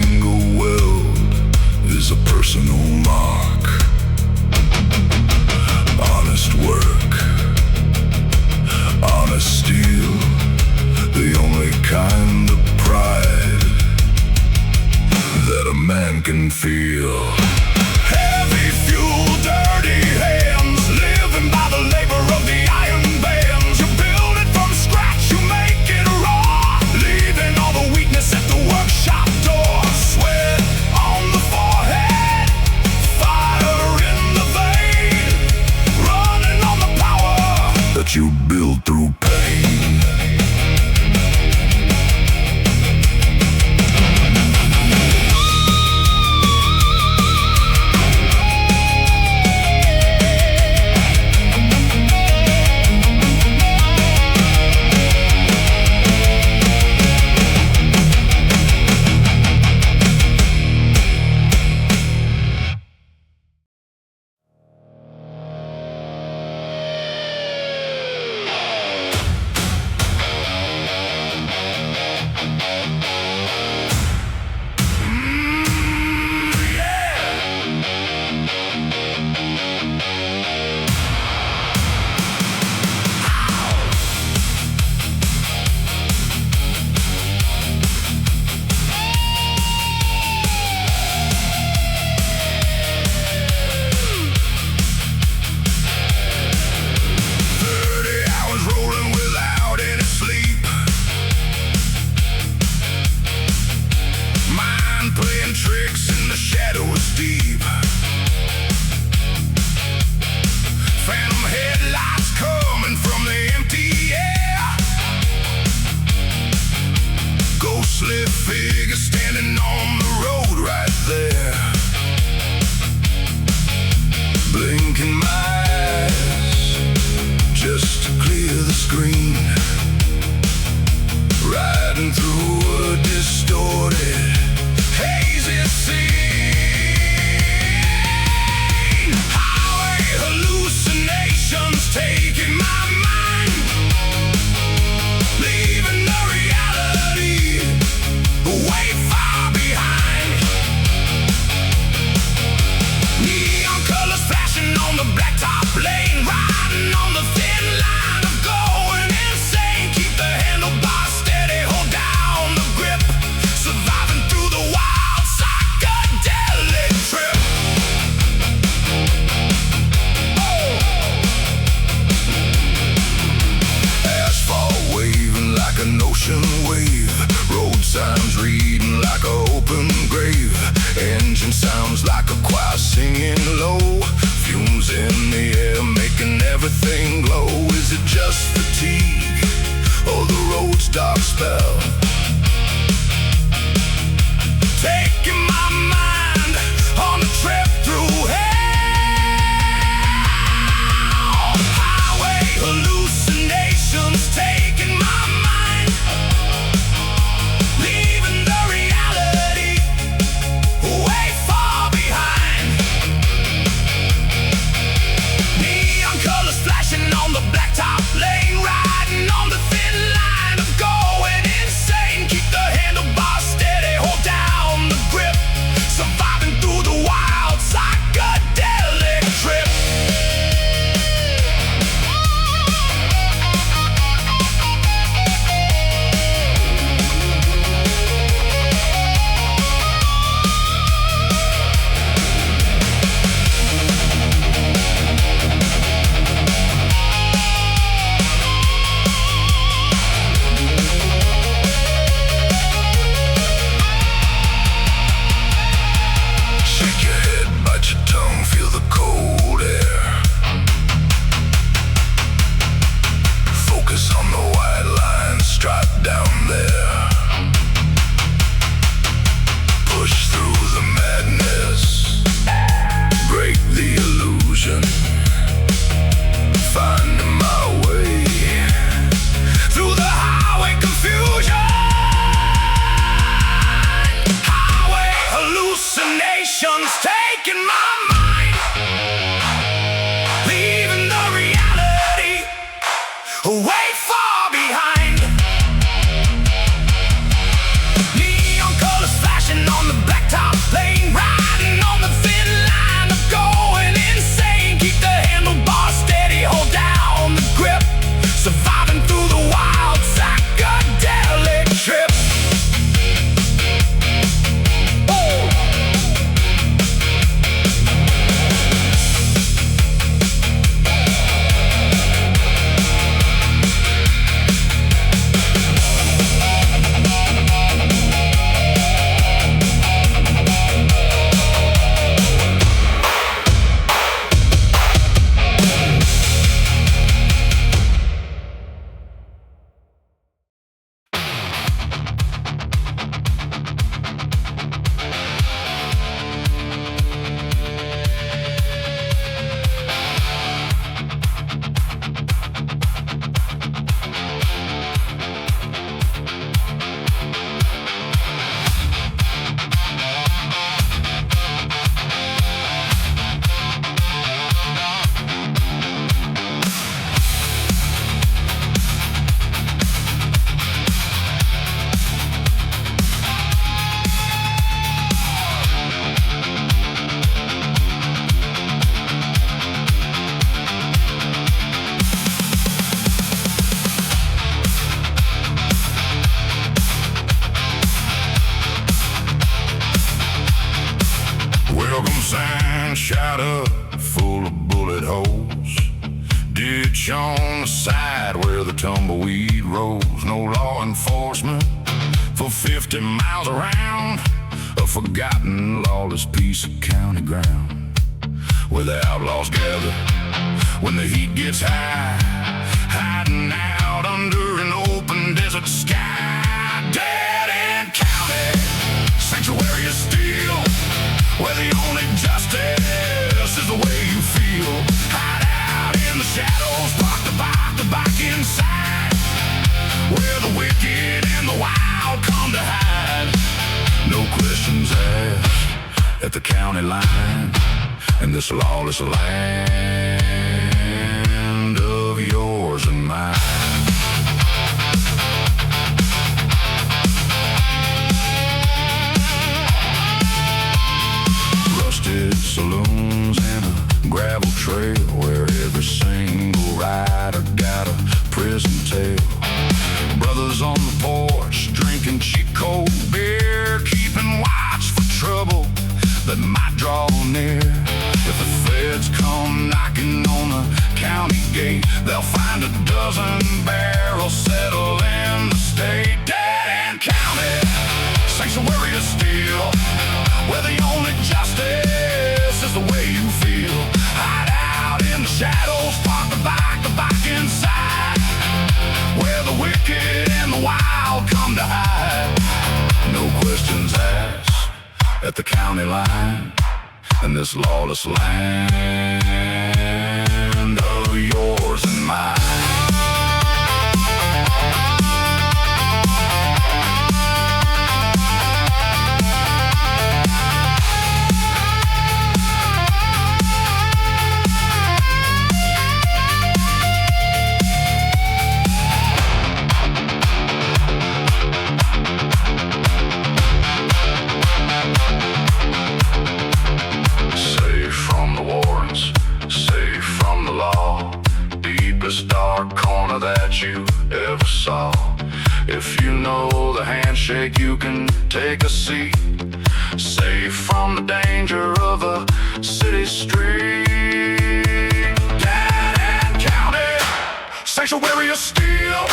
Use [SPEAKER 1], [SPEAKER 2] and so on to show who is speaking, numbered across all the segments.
[SPEAKER 1] single weld is a personal mark. Honest work, honest steel, the only kind of pride that a man can feel. Heavy fuel, dirty hands, living by the labor of the iron bands. You build it from scratch, you make it raw, leaving all the weakness at the workshop door. Sweat on the forehead, fire in the vein, running on the power that you build through pain. Figure standing on the road right there, blinking my eyes just to clear the screen, riding through a distorted, hazy scene. Highway hallucinations taking my mind, leaving the reality way far behind. Neon colors flashing on the blacktop lane, riding on the thin line of going insane. Keep the handlebars steady, hold down the grip, surviving through the wild psychedelic trip. Oh. Asphalt waving like an ocean wave, road signs reading like an open grave, engine sounds like a choir singing low, fumes in the air making everything glow. Is it just fatigue or the road's dark spell taking my mind on a trip through hell? Highway hallucinations taking my mind, leaving the reality way far behind. Neon colors flashing on the blacktop lane, riding on the thin line of going insane. sand shatter full of bullet holes. Ditch on the side where the tumbleweed rolls. No law enforcement for 50 miles around. A forgotten lawless piece of county ground, where the outlaws gather when the heat gets high, hiding out under an open desert sky. Dead End County, sanctuary of steel, where the only justice is the way you feel. Hide out in the shadows, park the bike inside, where the wicked and the wild come to hide. No questions asked at the county line, in this lawless land of yours and mine. Rusted saloons and a gravel trail, where every single rider got a prison tale. Brothers on the porch drinking cheap cold beer, keeping watch for trouble that might draw near. If the feds come knocking on the county gate, they'll find a dozen barrels settle in the state. Dead End County, sanctuary of steel, where the only justice is the way you feel. Hide out in the shadows, park the bike inside, where the wicked and the wild come to hide. No questions asked at the county line, in this lawless land of yours and mine. Dark corner that you ever saw. If you know the handshake, you can take a seat, safe from the danger of a city street. Dead End County, sanctuary of steel,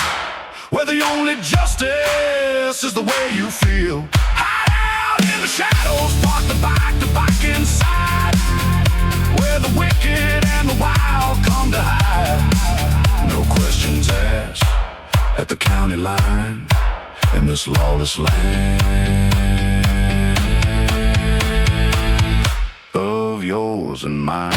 [SPEAKER 1] where the only justice is the way you feel. Hide out in the shadows, park the bike inside, where the wicked and the wild come to hide. No questions asked at the county line, in this lawless land of yours and mine.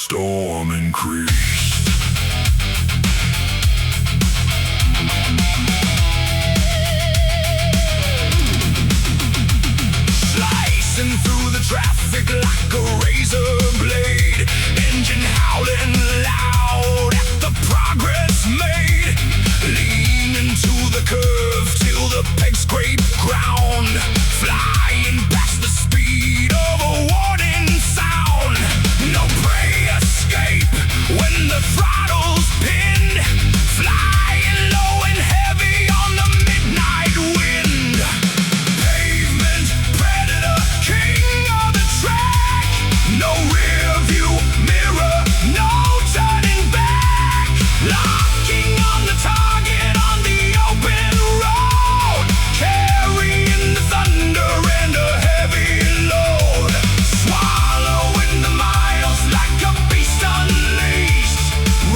[SPEAKER 1] storm increased. a razor blade. Engine howling loud at the progress made. Lean into the curve till the pegs scrape ground. Flying past the speed of a warning sound. No prey escape when the throttle's pinned. Flying low and heavy on the midnight wind. Pavement Predator, king of the track. No rear view mirror, no turning back. Locking on the target on the open road. Carrying the thunder and a heavy load. Swallowing the miles like a beast unleashed.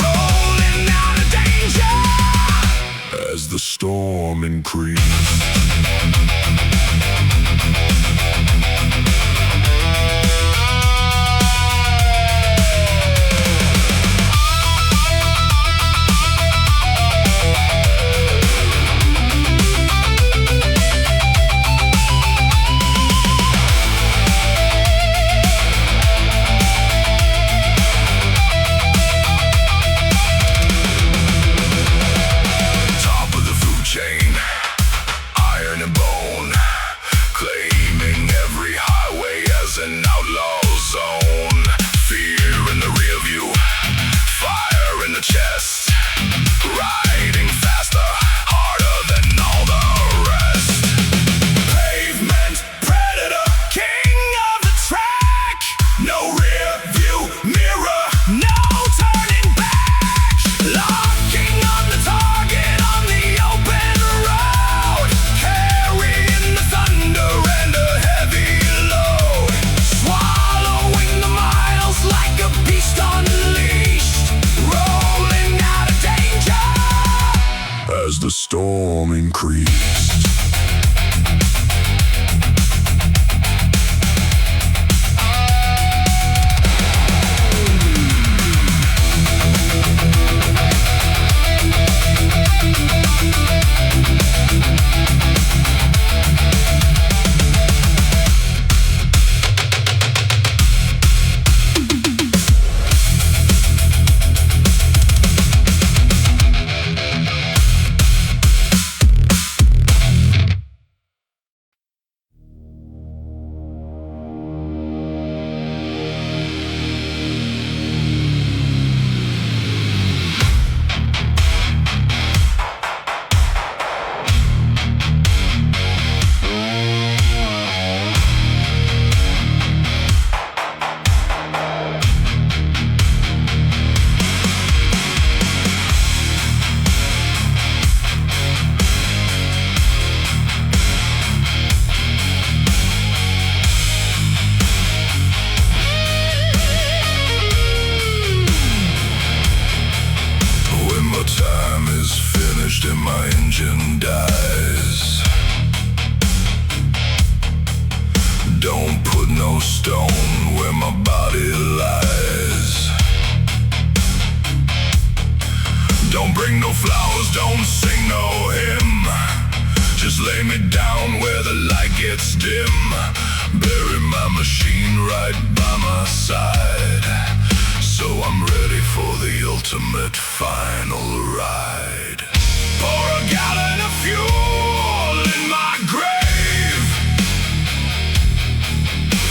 [SPEAKER 1] Rolling out of danger as the storm increased. Top of the food chain, iron and bone, claiming every highway as an outlaw zone. Fear in the rear view, fire in the chest, riding faster, harder than all the rest. Pavement Predator, king of the track. No rear view mirror, no turning back. Locking on the target on the open road. Carrying the thunder and a heavy load. Swallowing the miles like a beast unleashed. Rolling out of danger as the storm increased. When my time is finished and my engine dies, don't put no stone where my body lies. Don't bring no flowers, don't sing no hymn. Just lay me down where the light gets dim. Bury my machine right by my side, so I'm ready for the ultimate final ride. Pour a gallon of fuel in my grave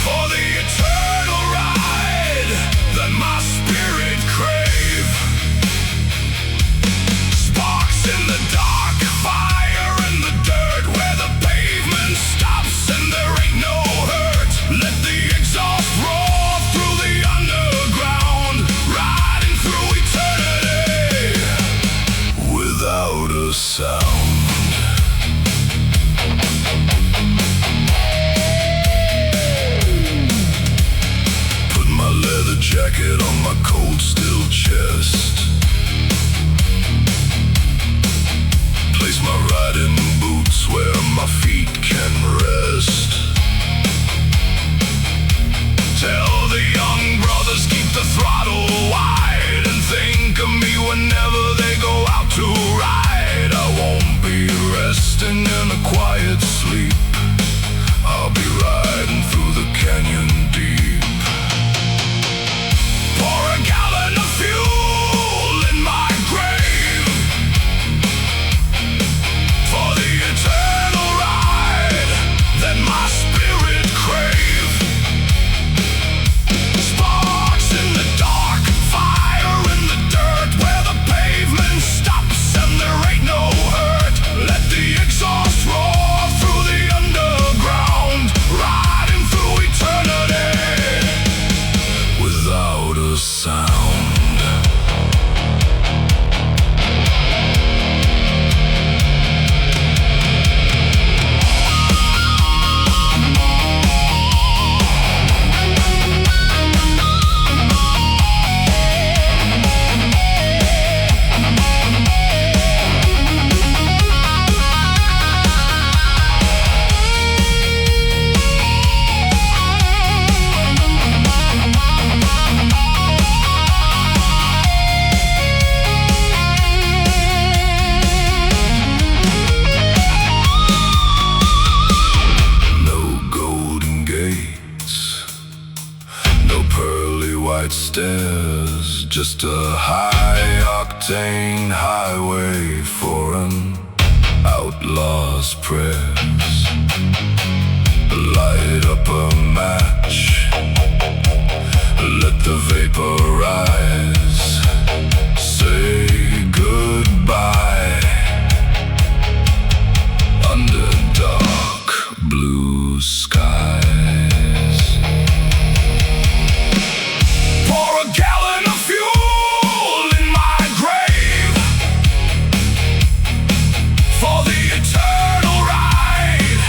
[SPEAKER 1] for the eternal ride that my spirit crave. Sparks in the dark, fire in the dirt, where the pavement stops and there ain't no hurt. Let the exhaust roar through the underground, riding through eternity without a sound. stairs, just a high-octane highway for an outlaw's prayers. Light up a match, let the vapor rise, say goodbye under dark blue skies. Pour a gallon of fuel in my grave for the eternal ride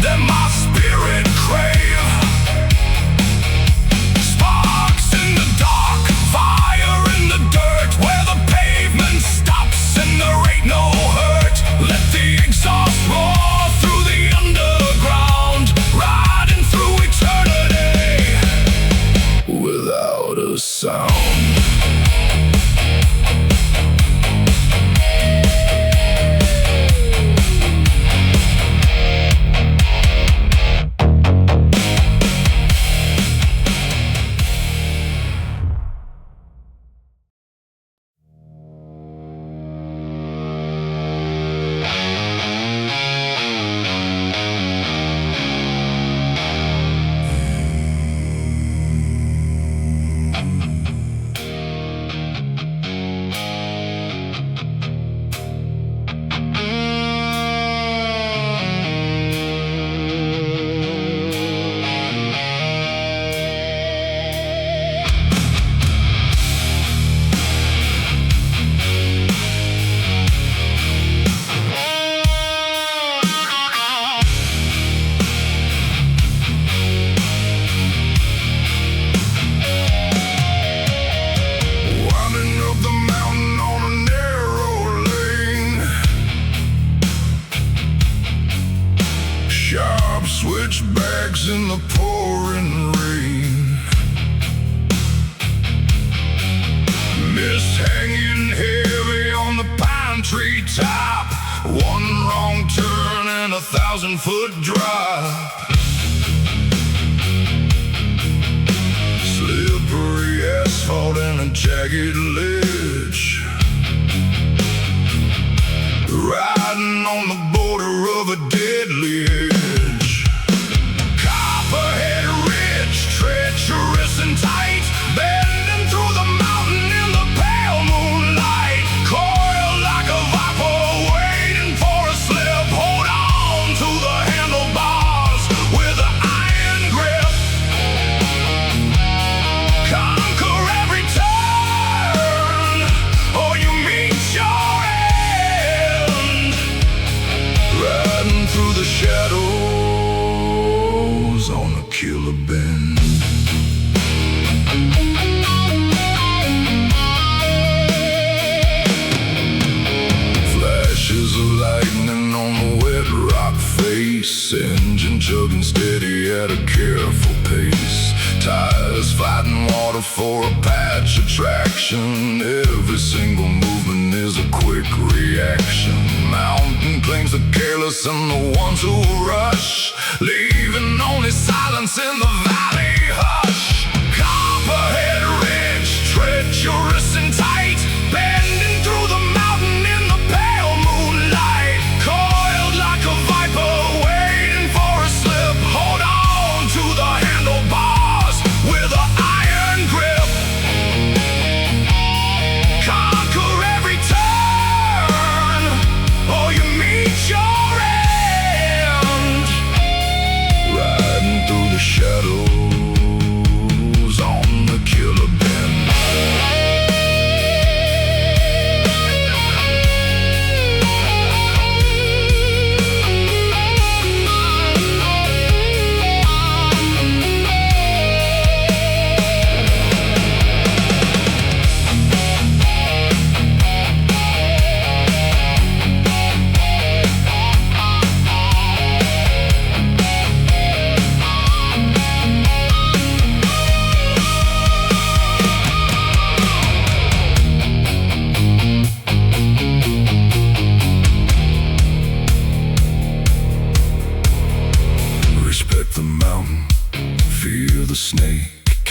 [SPEAKER 1] that my spirit crave. Sparks in the dark, fire in the dirt, where the pavement stops and there ain't no hurt. Let the exhaust roar through the underground, riding through eternity without a sound. Switchbacks in the pouring rain, mist hanging heavy on the pine tree top. One wrong turn and 1,000-foot drop. Slippery asphalt and a jagged ledge, riding on the border of a deadly edge. Copperhead Ridge, treacherous and tight, bending through the mountain in the pale moonlight. Coiled like a viper, waiting for a slip. Hold on to the handlebars with an iron grip. Conquer every turn, or you meet your end. Riding through the shadows on a killer bend. Flashes of lightning on the wet rock face, engine chugging steady at a careful pace. Tires fighting water for a patch of traction. Every single movement is a quick reaction. Mountain claims the careless and the ones who rush, leaving only silence in the valley hush. Copperhead Ridge, treacherous and tight, bending through the mountain in the pale moonlight. Coiled like a viper, waiting for a slip. Hold on to the handlebars with an iron grip. Conquer every turn, or you meet your end. Riding through the shadows on the killer bend.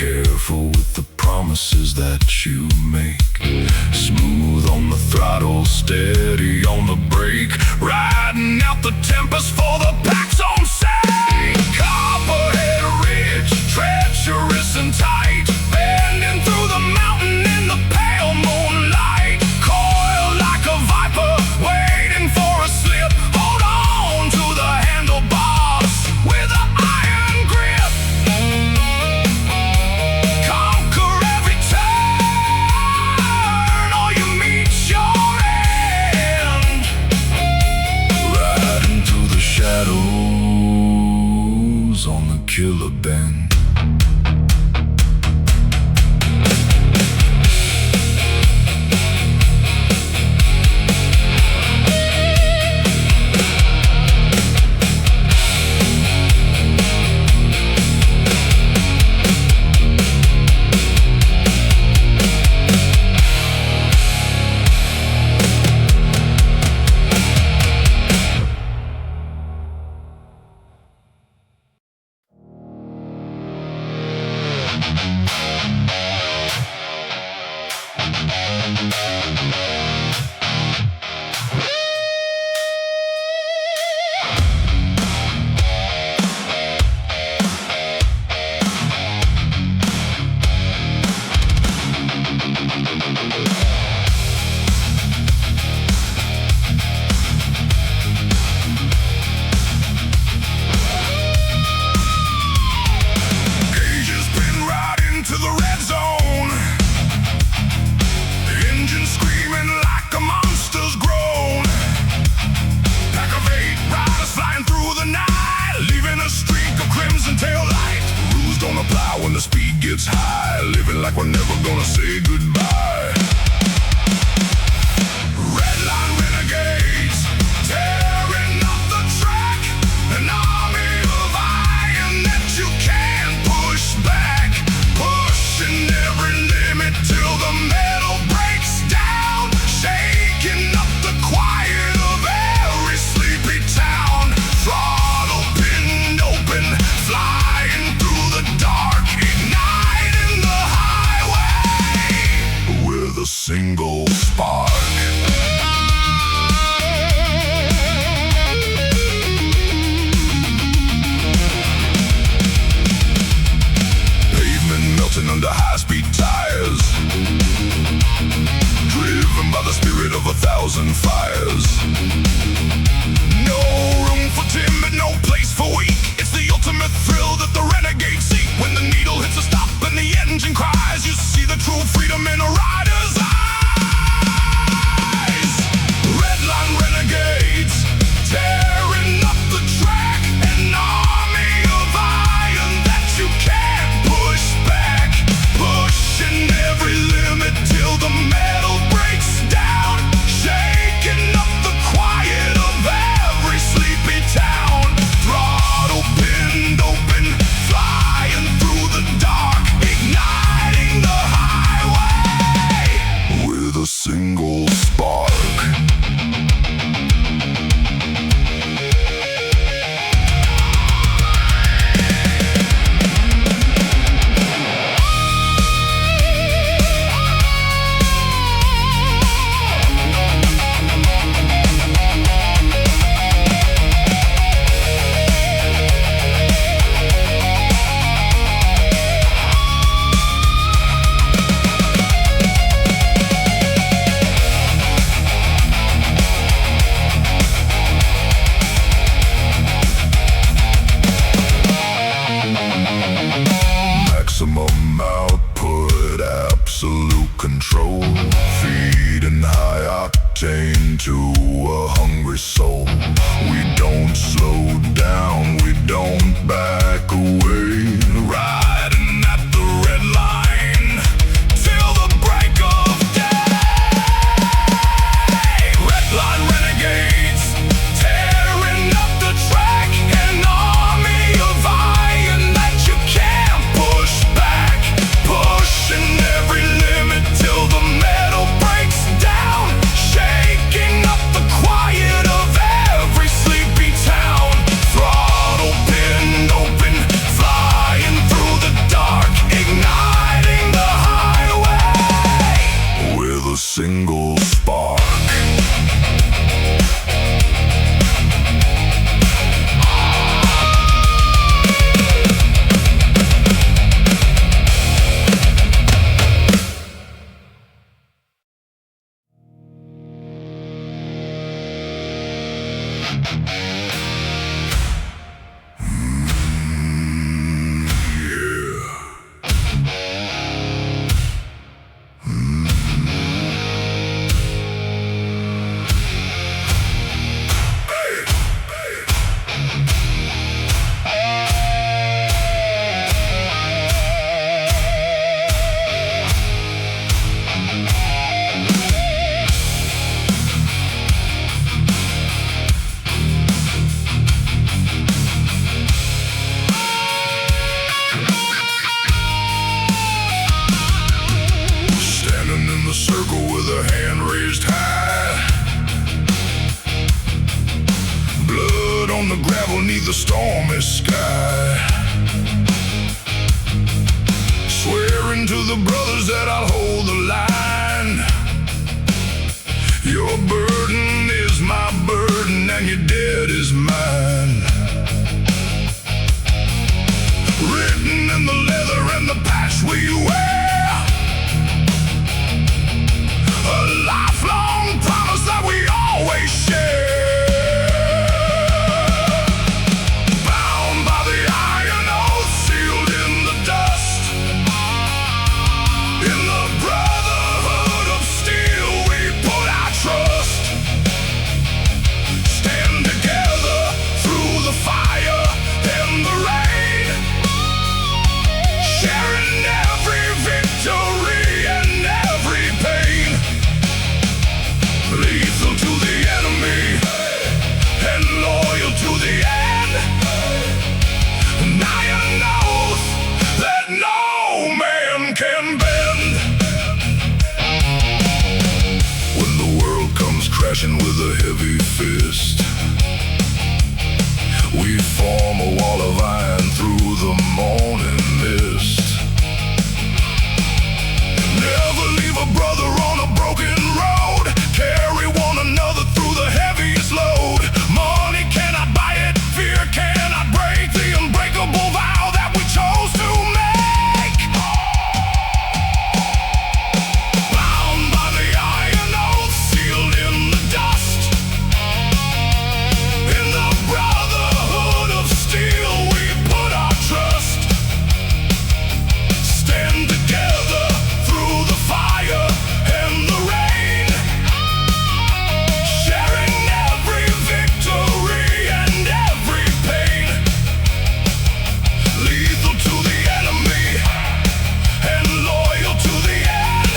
[SPEAKER 1] Careful with the promises that you make. Smooth on the throttle, steady on the brake. Riding out the tempest for the pack's own sake. Copperhead Ridge, treacherous and tight. Bending through the mountain in the pale moonlight. Coiled like a viper, waiting for a slip. Hold on to the handlebars with an iron grip. Conquer every turn, or you meet your end. Riding through the shadows on the killer bend. When the speed gets high, living like we're never gonna say goodbye. Redline Renegades, tearing up the track. An army of iron that you can't push back. Pushing every limit till the metal breaks down. Shaking up the quiet of every sleepy town. Throttle pinned open, flying through the dark. Igniting the highway with beneath the stormy sky, swearing to the brothers that I'll hold the line. Your burden is my burden, and your debt is mine. Written in the leather and the patch we wear, a lifelong promise that we always share. Bound by the iron oath, sealed in the dust, in the brotherhood of steel we put our trust. Stand together through the fire and the rain, sharing every victory and every pain. Lethal to the enemy and loyal to the end. And an oath that no man can bend. When the world comes crashing with a heavy fist, we form a wall of iron through the morning mist. Never leave a brother on a broken road. Carry one another through the heaviest load. Money cannot buy it, fear cannot break the unbreakable vow that we chose to make. Bound by the iron oath, sealed in the dust, in the brotherhood of steel we put our trust. Stand together through the fire and the rain, sharing every victory and every pain. Lethal to the enemy and loyal to the end.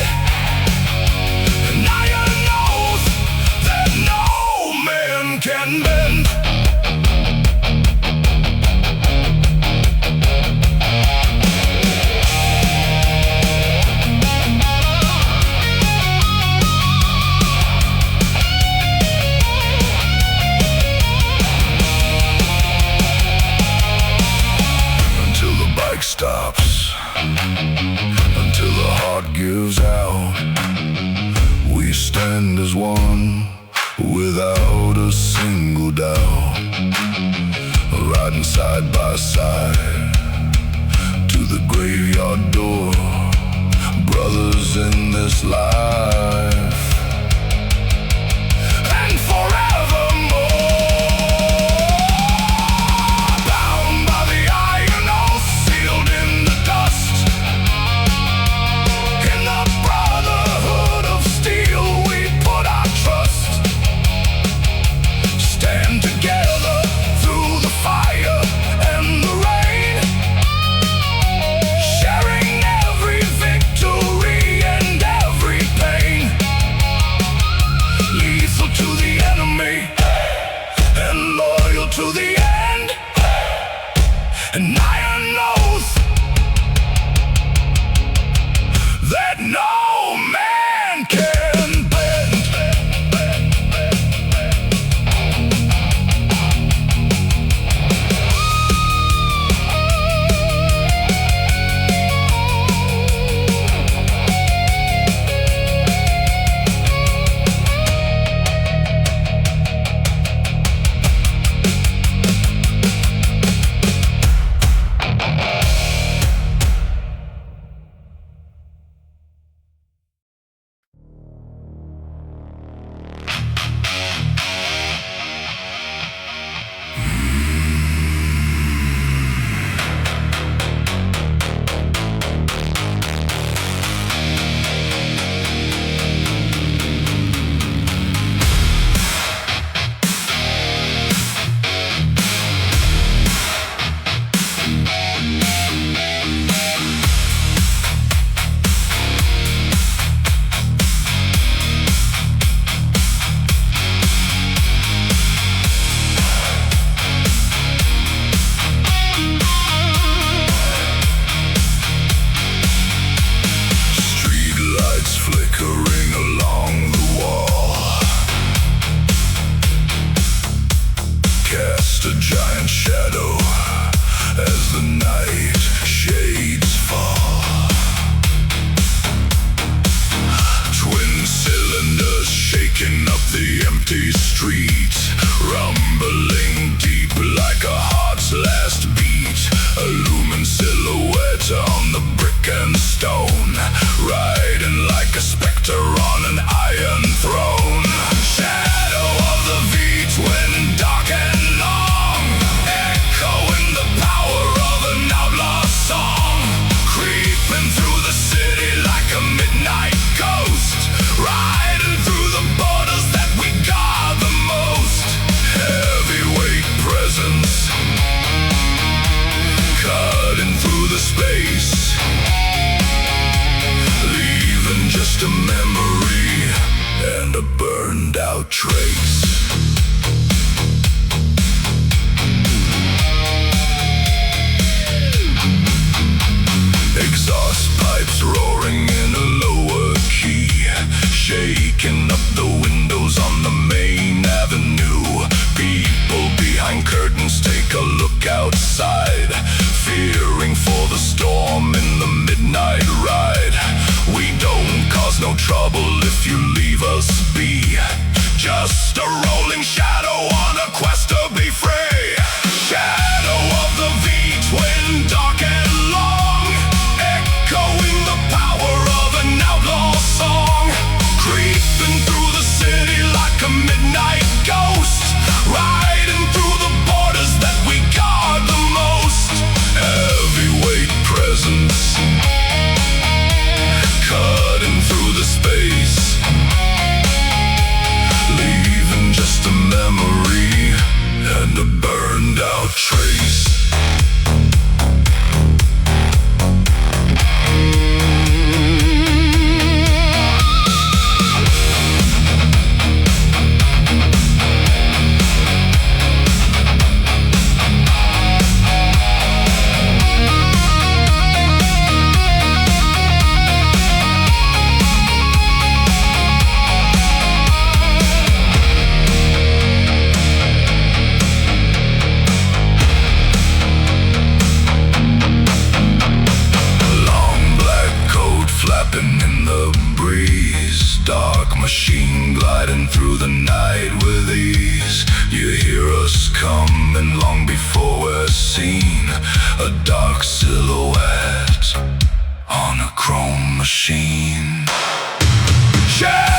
[SPEAKER 1] An iron oath that no man can bend. Until the bike stops, until the heart gives out, we stand as one without a single doubt. Riding side by side to the graveyard door, brothers in this life and forevermore. Bound by the iron oath, sealed in the dust, in the brotherhood of steel we put our trust. Stand together through the fire and the rain, sharing every victory and every pain. Lethal to the enemy and loyal to the end. An iron oath that no man can bend. side, fearing for the storm in the midnight ride. We don't cause no trouble if you leave us be, just a rolling shadow on a quest to be free. Shadow of the V-twin, dark and long, echoing the power of an outlaw song, creeping through the city like a midnight ghost, riding through the borders that we guard the most. Heavyweight presence, cutting through the space, leaving just a memory and a burned out trace. In the breeze, dark machine gliding through the night with ease. You hear us coming long before we're seen, a dark silhouette on a chrome machine. Yeah!